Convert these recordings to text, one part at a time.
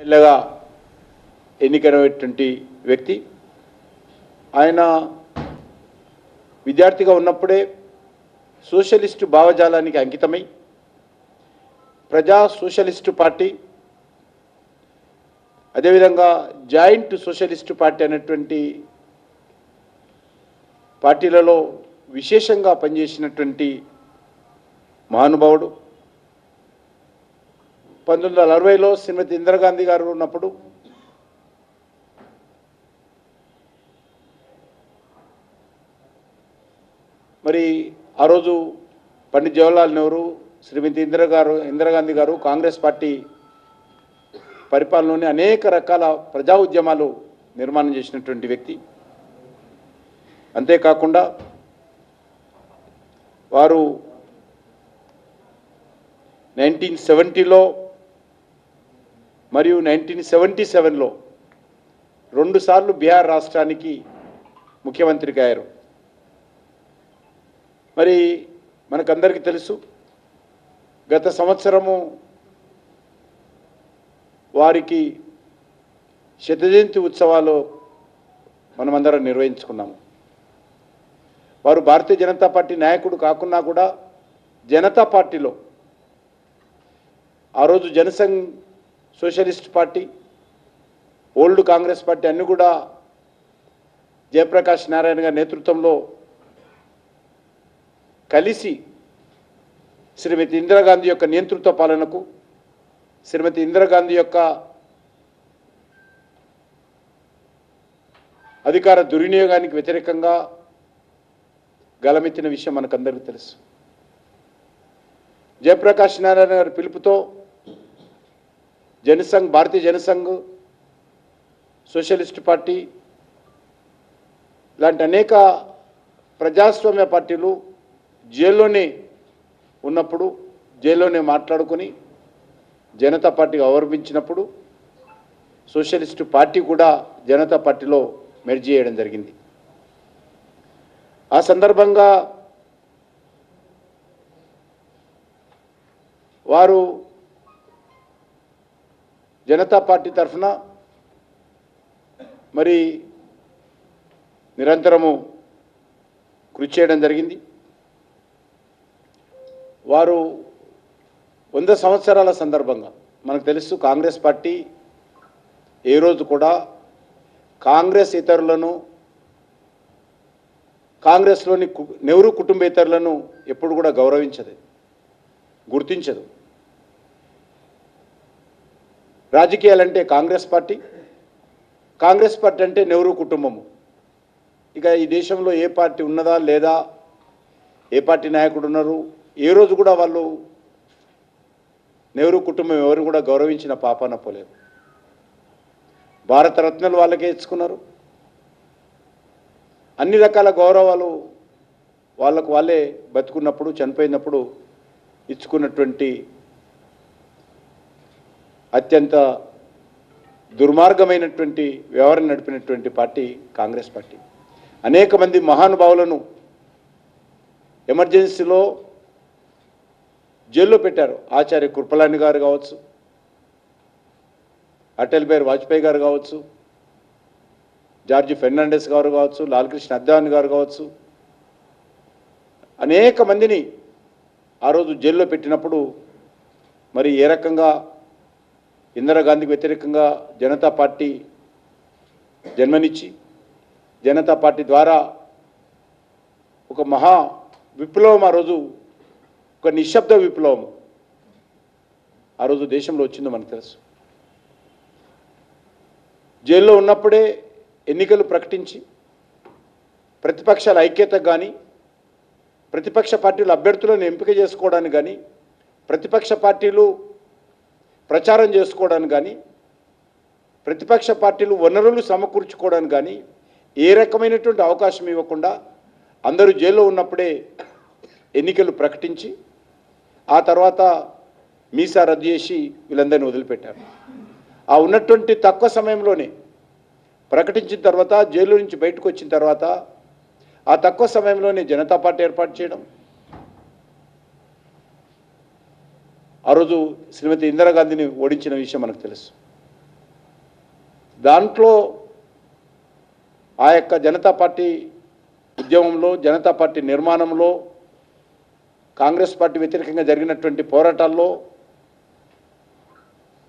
మెల్లగా ఎన్నికైనటువంటి వ్యక్తి. ఆయన విద్యార్థిగా ఉన్నప్పుడే సోషలిస్టు భావజాలానికి అంకితమై ప్రజా సోషలిస్టు పార్టీ, అదేవిధంగా జాయింట్ సోషలిస్టు పార్టీ అనేటువంటి పార్టీలలో విశేషంగా పనిచేసినటువంటి మహానుభావుడు. 1960లో శ్రీమతి ఇందిరాగాంధీ గారు ఉన్నప్పుడు మరి ఆ రోజు పండిత్ జవహర్లాల్ నెహ్రూ, శ్రీమతి ఇందిరాగాంధీ గారు కాంగ్రెస్ పార్టీ పరిపాలనలోని అనేక రకాల ప్రజా ఉద్యమాలు నిర్మాణం చేసినటువంటి వ్యక్తి. అంతేకాకుండా వారు 1970లో మరియు 1977లో 2 సార్లు బీహార్ రాష్ట్రానికి ముఖ్యమంత్రిగా అయ్యారు. మరి మనకందరికీ తెలుసు, గత సంవత్సరము వారికి శతజయంతి ఉత్సవాలు మనమందరం నిర్వహించుకున్నాము. వారు భారతీయ జనతా పార్టీ నాయకుడు కాకున్నా కూడా జనతా పార్టీలో ఆ రోజు Jan Sangh socialist party, old Congress party అన్నీ కూడా జయప్రకాష్ నారాయణ గారి నేతృత్వంలో కలిసి శ్రీమతి ఇందిరాగాంధీ యొక్క నియంతృత్వ పాలనకు, శ్రీమతి ఇందిరాగాంధీ యొక్క అధికార దుర్వినియోగానికి వ్యతిరేకంగా గలమెత్తిన విషయం మనకందరికీ తెలుసు. జయప్రకాష్ నారాయణ గారి పిలుపుతో జనసంఘ్, భారతీయ జనసంఘ్, సోషలిస్ట్ పార్టీ ఇలాంటి అనేక ప్రజాస్వామ్య పార్టీలు జైల్లోనే ఉన్నప్పుడు, జైల్లోనే మాట్లాడుకొని జనతా పార్టీగా అవలంబించినప్పుడు సోషలిస్టు పార్టీ కూడా జనతా పార్టీలో మెర్జ్ చేయడం జరిగింది. ఆ సందర్భంగా వారు జనతా పార్టీ తరఫున మరి నిరంతరము కృషి చేయడం జరిగింది. వారు 100 సంవత్సరాల సందర్భంగా మనకు తెలుసు, కాంగ్రెస్ పార్టీ ఏ రోజు కూడా కాంగ్రెస్ ఇతరులను, కాంగ్రెస్లోని నెహ్రూ కుటుంబేతరులను ఎప్పుడు కూడా గౌరవించదు, గుర్తించదు. రాజకీయాలంటే కాంగ్రెస్ పార్టీ, కాంగ్రెస్ పార్టీ అంటే నెహ్రూ కుటుంబము. ఇక ఈ దేశంలో ఏ పార్టీ ఉన్నదా లేదా, ఏ పార్టీ నాయకుడు ఉన్నారు, ఏ రోజు కూడా వాళ్ళు నెహ్రూ కుటుంబం ఎవరిని కూడా గౌరవించిన పాపాన పోలేదు. భారతరత్నాలు వాళ్ళకే ఇచ్చుకున్నారు. అన్ని రకాల గౌరవాలు వాళ్ళకు వాళ్ళే బతుకున్నప్పుడు, చనిపోయినప్పుడు ఇచ్చుకున్నటువంటి అత్యంత దుర్మార్గమైనటువంటి వ్యవహారం నడిపినటువంటి పార్టీ కాంగ్రెస్ పార్టీ. అనేక మంది మహానుభావులను ఎమర్జెన్సీలో జైల్లో పెట్టారు. ఆచార్య కృపలాని గారు కావచ్చు, అటల్ బిహారీ వాజ్పేయి గారు కావచ్చు, జార్జి ఫెర్నాండెస్ గారు కావచ్చు, లాల్ కృష్ణ అద్వానీ గారు కావచ్చు, అనేక మందిని ఆ రోజు జైల్లో పెట్టినప్పుడు మరి ఏ రకంగా ఇందిరాగాంధీకి వ్యతిరేకంగా జనతా పార్టీ జన్మనిచ్చి, జనతా పార్టీ ద్వారా ఒక మహా విప్లవం, ఆ రోజు ఒక నిశ్శబ్ద విప్లవం ఆ రోజు దేశంలో వచ్చిందో మనకు తెలుసు. జైల్లో ఉన్నప్పుడే ఎన్నికలు ప్రకటించి ప్రతిపక్షాల ఐక్యతకు కానీ, ప్రతిపక్ష పార్టీలు అభ్యర్థులను ఎంపిక చేసుకోవడానికి కానీ, ప్రతిపక్ష పార్టీలు ప్రచారం చేసుకోవడానికి కానీ, ప్రతిపక్ష పార్టీలు వనరులు సమకూర్చుకోవడానికి కానీ ఏ రకమైనటువంటి అవకాశం ఇవ్వకుండా అందరూ జైల్లో ఉన్నప్పుడే ఎన్నికలు ప్రకటించి ఆ తర్వాత మీసా రద్దు చేసి వీళ్ళందరినీ వదిలిపెట్టారు. ఆ ఉన్నటువంటి తక్కువ సమయంలోనే ప్రకటించిన తర్వాత, జైలు నుంచి బయటకు వచ్చిన తర్వాత ఆ తక్కువ సమయంలోనే జనతా పార్టీ ఏర్పాటు చేయడం, ఆ రోజు శ్రీమతి ఇందిరాగాంధీని ఓడించిన విషయం మనకు తెలుసు. దాంట్లో ఆ యొక్క జనతా పార్టీ ఉద్యమంలో, జనతా పార్టీ నిర్మాణంలో, కాంగ్రెస్ పార్టీ వ్యతిరేకంగా జరిగినటువంటి పోరాటాల్లో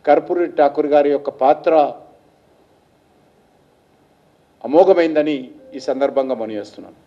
కర్పూరి ఠాకూర్ గారి యొక్క పాత్ర అమోఘమైందని ఈ సందర్భంగా మనవి చేస్తున్నాను.